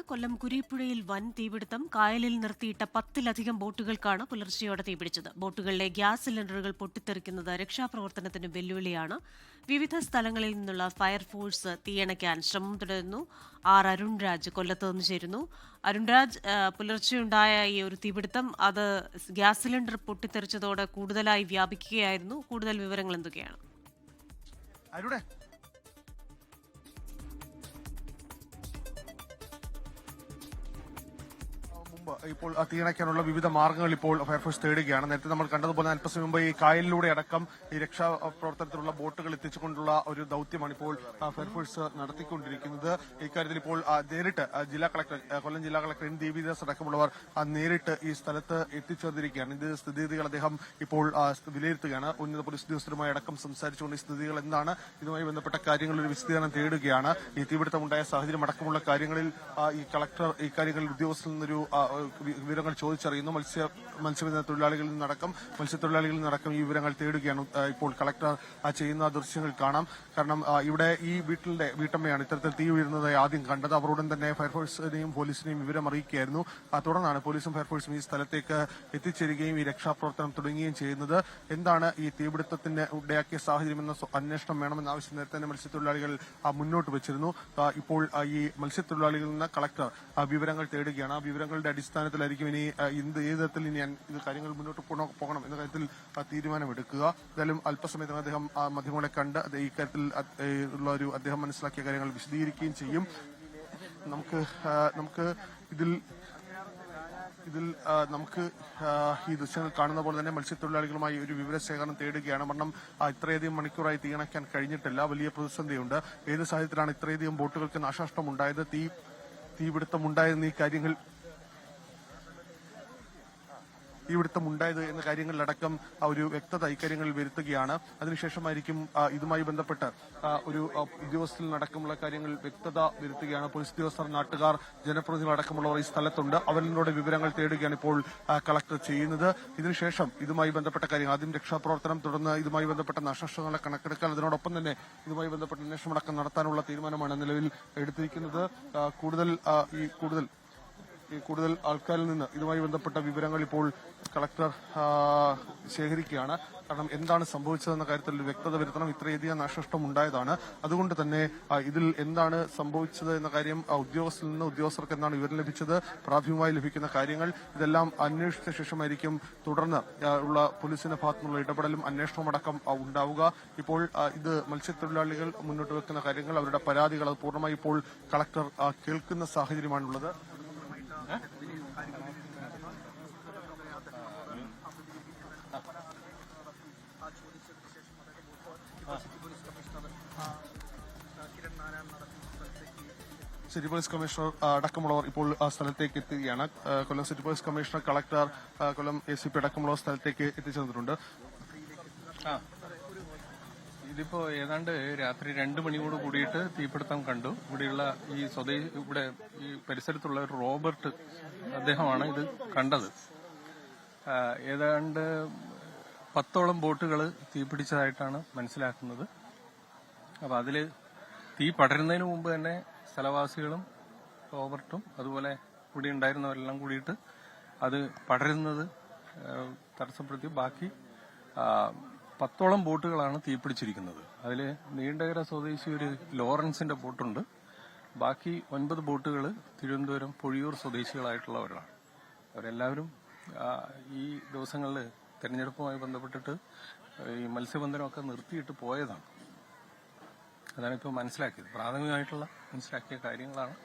കൊല്ലം കുരീപ്പുഴയിൽ വൻ തീപിടുത്തം. കായലിൽ നിർത്തിയിട്ട 10-ലധികം ബോട്ടുകൾക്കാണ് പുലർച്ചെയോടെ തീപിടിച്ചത്. ബോട്ടുകളിലെ ഗ്യാസ് സിലിണ്ടറുകൾ പൊട്ടിത്തെറിക്കുന്നത് രക്ഷാപ്രവർത്തനത്തിന് വെല്ലുവിളിയാണ്. വിവിധ സ്ഥലങ്ങളിൽ നിന്നുള്ള ഫയർഫോഴ്സ് തീയണയ്ക്കാൻ ശ്രമം തുടരുന്നു. അരുൺരാജ് കൊല്ലത്ത് നിന്ന് ചേരുന്നു. അരുൺരാജ്, പുലർച്ചെയുണ്ടായ ഈ ഒരു തീപിടുത്തം അത് ഗ്യാസ് സിലിണ്ടർ പൊട്ടിത്തെറിച്ചതോടെ കൂടുതലായി വ്യാപിക്കുകയായിരുന്നു. കൂടുതൽ വിവരങ്ങൾ എന്തൊക്കെയാണ്? ഇപ്പോൾ തീയണയ്ക്കാനുള്ള വിവിധ മാർഗ്ഗങ്ങൾ ഇപ്പോൾ ഫയർഫോഴ്സ് തേടുകയാണ്. നേരത്തെ നമ്മൾ കണ്ടതുപോലെ അല്പസമയം മുമ്പ് ഈ കായലിലൂടെ അടക്കം ഈ രക്ഷാപ്രവർത്തനത്തിലുള്ള ബോട്ടുകൾ എത്തിച്ചുകൊണ്ടുള്ള ഒരു ദൌത്യമാണ് ഇപ്പോൾ ഫയർഫോഴ്സ് നടത്തിക്കൊണ്ടിരിക്കുന്നത്. ഇക്കാര്യത്തിൽ ഇപ്പോൾ നേരിട്ട് കൊല്ലം ജില്ലാ കളക്ടർ എൻ ദേവിദാസ് അടക്കമുള്ളവർ നേരിട്ട് ഈ സ്ഥലത്ത് എത്തിച്ചേർന്നിരിക്കുകയാണ്. ഇത് സ്ഥിതിഗതികൾ അദ്ദേഹം ഇപ്പോൾ വിലയിരുത്തുകയാണ്. ഉന്നത പോലീസ് ഉദ്യോഗസ്ഥരുമായി അടക്കം സംസാരിച്ചുകൊണ്ട് ഈ സ്ഥിതികൾ എന്താണ്, ഇതുമായി ബന്ധപ്പെട്ട കാര്യങ്ങളിൽ ഒരു വിശദീകരണം തേടുകയാണ്. ഈ തീപിടുത്തമുണ്ടായ സാഹചര്യം അടക്കമുള്ള കാര്യങ്ങളിൽ ഈ കളക്ടർ ഇക്കാര്യങ്ങളിൽ ഉദ്യോഗസ്ഥരിൽ നിന്നൊരു വിവരങ്ങൾ ചോദിച്ചറിയുന്നു. മത്സ്യബന്ധന തൊഴിലാളികളിൽ നിന്നടക്കം ഈ വിവരങ്ങൾ തേടുകയാണ് ഇപ്പോൾ കളക്ടർ ചെയ്യുന്ന ദൃശ്യങ്ങൾ കാണാം. കാരണം ഇവിടെ ഈ വീട്ടമ്മയാണ് ഇത്തരത്തിൽ തീ വീഴുന്നതായി ആദ്യം കണ്ടത്. അവർ ഉടൻ തന്നെ ഫയർഫോഴ്സിനെയും പോലീസിനെയും വിവരം അറിയിക്കുകയായിരുന്നു. തുടർന്നാണ് പോലീസും ഫയർഫോഴ്സും ഈ സ്ഥലത്തേക്ക് എത്തിച്ചേരുകയും ഈ രക്ഷാപ്രവർത്തനം തുടങ്ങുകയും ചെയ്യുന്നത്. എന്താണ് ഈ തീപിടുത്തത്തിന് ഇടയാക്കിയ സാഹചര്യമെന്ന അന്വേഷണം വേണമെന്ന ആവശ്യം നേരത്തെ തന്നെ മത്സ്യത്തൊഴിലാളികൾ മുന്നോട്ട് വെച്ചിരുന്നു. ഇപ്പോൾ ഈ മത്സ്യത്തൊഴിലാളികളിൽ നിന്ന് കളക്ടർ വിവരങ്ങൾ തേടുകയാണ്. ആ വിവരങ്ങളുടെ അടിസ്ഥാനത്തിലായിരിക്കും ഇനി ഏത് തരത്തിൽ ഇനി ഇത് കാര്യങ്ങൾ മുന്നോട്ട് പോകണം എന്ന കാര്യത്തിൽ തീരുമാനമെടുക്കുക. എന്തായാലും അല്പസമയത്തിന് അദ്ദേഹം മാധ്യമങ്ങളെ കണ്ട് ഇക്കാര്യത്തിൽ ഉള്ള ഒരു അദ്ദേഹം മനസ്സിലാക്കിയ കാര്യങ്ങൾ വിശദീകരിക്കുകയും ചെയ്യും. നമുക്ക് ഈ ദൃശ്യങ്ങൾ കാണുന്ന പോലെ തന്നെ മത്സ്യത്തൊഴിലാളികളുമായി ഒരു വിവരശേഖരണം തേടുകയാണ്. കാരണം ഇത്രയധികം മണിക്കൂറായി തീയണയ്ക്കാൻ കഴിഞ്ഞിട്ടില്ല. വലിയ പ്രതിസന്ധിയുണ്ട്. ഏത് സാഹചര്യത്തിലാണ് ഇത്രയധികം ബോട്ടുകൾക്ക് നാശനഷ്ടമുണ്ടായത്, തീപിടുത്തമുണ്ടായെന്ന തീപിടുത്തമുണ്ടായത് എന്ന കാര്യങ്ങളിലടക്കം ഒരു വ്യക്തത ഇക്കാര്യങ്ങളിൽ വരുത്തുകയാണ്. അതിനുശേഷമായിരിക്കും ഇതുമായി ബന്ധപ്പെട്ട് ഒരു ഉദ്യോഗസ്ഥരിൽ അടക്കമുള്ള കാര്യങ്ങൾ വ്യക്തത വരുത്തുകയാണ്. പോലീസ് ഉദ്യോഗസ്ഥർ, നാട്ടുകാർ, ജനപ്രതിനിധികളടക്കമുള്ളവർ ഈ സ്ഥലത്തുണ്ട്. അവരിലൂടെ വിവരങ്ങൾ തേടുകയാണ് ഇപ്പോൾ കളക്ടർ ചെയ്യുന്നത്. ഇതിനുശേഷം ഇതുമായി ബന്ധപ്പെട്ട കാര്യങ്ങൾ, ആദ്യം രക്ഷാപ്രവർത്തനം, തുടർന്ന് ഇതുമായി ബന്ധപ്പെട്ട നാശനഷ്ടങ്ങളെ കണക്കെടുക്കാൻ, അതിനോടൊപ്പം തന്നെ ഇതുമായി ബന്ധപ്പെട്ട അന്വേഷണമടക്കം നടത്താനുള്ള തീരുമാനമാണ് നിലവിൽ എടുത്തിരിക്കുന്നത്. കൂടുതൽ ആൾക്കാരിൽ നിന്ന് ഇതുമായി ബന്ധപ്പെട്ട വിവരങ്ങൾ ഇപ്പോൾ കളക്ടർ ശേഖരിക്കുകയാണ്. കാരണം എന്താണ് സംഭവിച്ചതെന്ന കാര്യത്തിൽ വ്യക്തത വരുത്തണം. ഇത്രയധികം നാശനഷ്ടം ഉണ്ടായതാണ്. അതുകൊണ്ട് തന്നെ ഇതിൽ എന്താണ് സംഭവിച്ചത് എന്ന കാര്യം ഉദ്യോഗസ്ഥർക്ക് എന്താണ് വിവരം ലഭിച്ചത്, പ്രാഥമികമായി ലഭിക്കുന്ന കാര്യങ്ങൾ, ഇതെല്ലാം അന്വേഷിച്ച ശേഷമായിരിക്കും തുടർന്ന് ഉള്ള പോലീസിന്റെ ഭാഗത്തുനിന്നുള്ള ഇടപെടലും അന്വേഷണവും അടക്കം ഉണ്ടാവുക. ഇപ്പോൾ ഇത് മത്സ്യത്തൊഴിലാളികൾ മുന്നോട്ട് വെക്കുന്ന കാര്യങ്ങൾ, അവരുടെ പരാതികൾ, അത് പൂർണ്ണമായി ഇപ്പോൾ കളക്ടർ കേൾക്കുന്ന സാഹചര്യമാണുള്ളത്. സിറ്റി പോലീസ് കമ്മീഷണർ അടക്കമുള്ളവർ ഇപ്പോൾ സ്ഥലത്തേക്ക് എത്തുകയാണ്. കൊല്ലം സിറ്റി പോലീസ് കമ്മീഷണർ, കളക്ടർ, കൊല്ലം ACP അടക്കമുള്ളവർ സ്ഥലത്തേക്ക് എത്തിച്ചേർന്നിട്ടുണ്ട്. ഇതിപ്പോ ഏതാണ്ട് രാത്രി 2 മണിയോട് കൂടിയിട്ട് തീപിടുത്തം കണ്ടു. ഇവിടെയുള്ള ഇവിടെ ഈ പരിസരത്തുള്ള ഒരു റോബർട്ട്, അദ്ദേഹമാണ് ഇത് കണ്ടത്. ഏതാണ്ട് 10ഓളം ബോട്ടുകൾ തീപിടിച്ചതായിട്ടാണ് മനസ്സിലാക്കുന്നത്. അപ്പൊ അതില് തീ പടരുന്നതിന് മുമ്പ് തന്നെ സ്ഥലവാസികളും റോബർട്ടും അതുപോലെ ഇവിടെ ഉണ്ടായിരുന്നവരെല്ലാം കൂടിയിട്ട് അത് പടരുന്നത് തടസ്സപ്പെടുത്തി ബാക്കി 10ഓളം ബോട്ടുകളാണ് തീപിടിച്ചിരിക്കുന്നത്. അതിൽ നീണ്ടകര സ്വദേശി ഒരു ലോറൻസിന്റെ ബോട്ടുണ്ട്. ബാക്കി 9 ബോട്ടുകൾ തിരുവനന്തപുരം പൊഴിയൂർ സ്വദേശികളായിട്ടുള്ളവരാണ്. അവരെല്ലാവരും ഈ ദിവസങ്ങളിൽ തെരഞ്ഞെടുപ്പുമായി ബന്ധപ്പെട്ടിട്ട് ഈ മത്സ്യബന്ധനമൊക്കെ നിർത്തിയിട്ട് പോയതാണ്. അതാണ് ഇപ്പോൾ മനസ്സിലാക്കിയത്. പ്രാഥമികമായിട്ടുള്ള മനസ്സിലാക്കിയ കാര്യങ്ങളാണ്.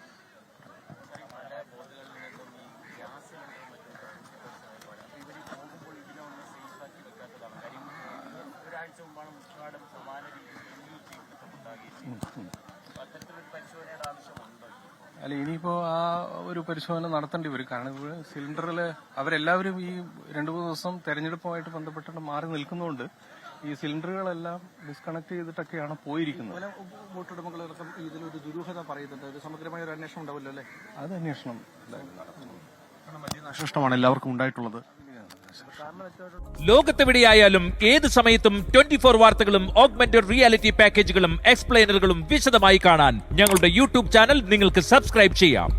അല്ല, ഇനിയിപ്പോ ആ ഒരു പരിശോധന നടത്തേണ്ടി വരും. കാരണം ഇവിടെ സിലിണ്ടറില് അവരെല്ലാവരും ഈ 2-3 ദിവസം തെരഞ്ഞെടുപ്പുമായിട്ട് ബന്ധപ്പെട്ടിട്ട് മാറി നിൽക്കുന്നതുകൊണ്ട് ഈ സിലിണ്ടറുകളെല്ലാം ഡിസ്കണക്ട് ചെയ്തിട്ടൊക്കെയാണ് പോയിരിക്കുന്നത്. ബോട്ടുടമകളടക്കം ഇതിലൊരു ദുരൂഹത പറയുന്നുണ്ട്. ഒരു സമഗ്രമായ ഒരു അന്വേഷണം ഉണ്ടാവില്ല അല്ലേ? അത് അന്വേഷണം നാശനഷ്ടമാണ് എല്ലാവർക്കും ഉണ്ടായിട്ടുള്ളത്. ലോകത്തെവിടെയായാലും ഏത് സമയത്തും 24 വാർത്തകളും ഓഗ്മെന്റഡ് റിയാലിറ്റി പാക്കേജുകളും എക്സ്പ്ലെയിനറുകളും വിശദമായി കാണാൻ ഞങ്ങളുടെ യൂട്യൂബ് ചാനൽ നിങ്ങൾക്ക് സബ്സ്ക്രൈബ് ചെയ്യാം.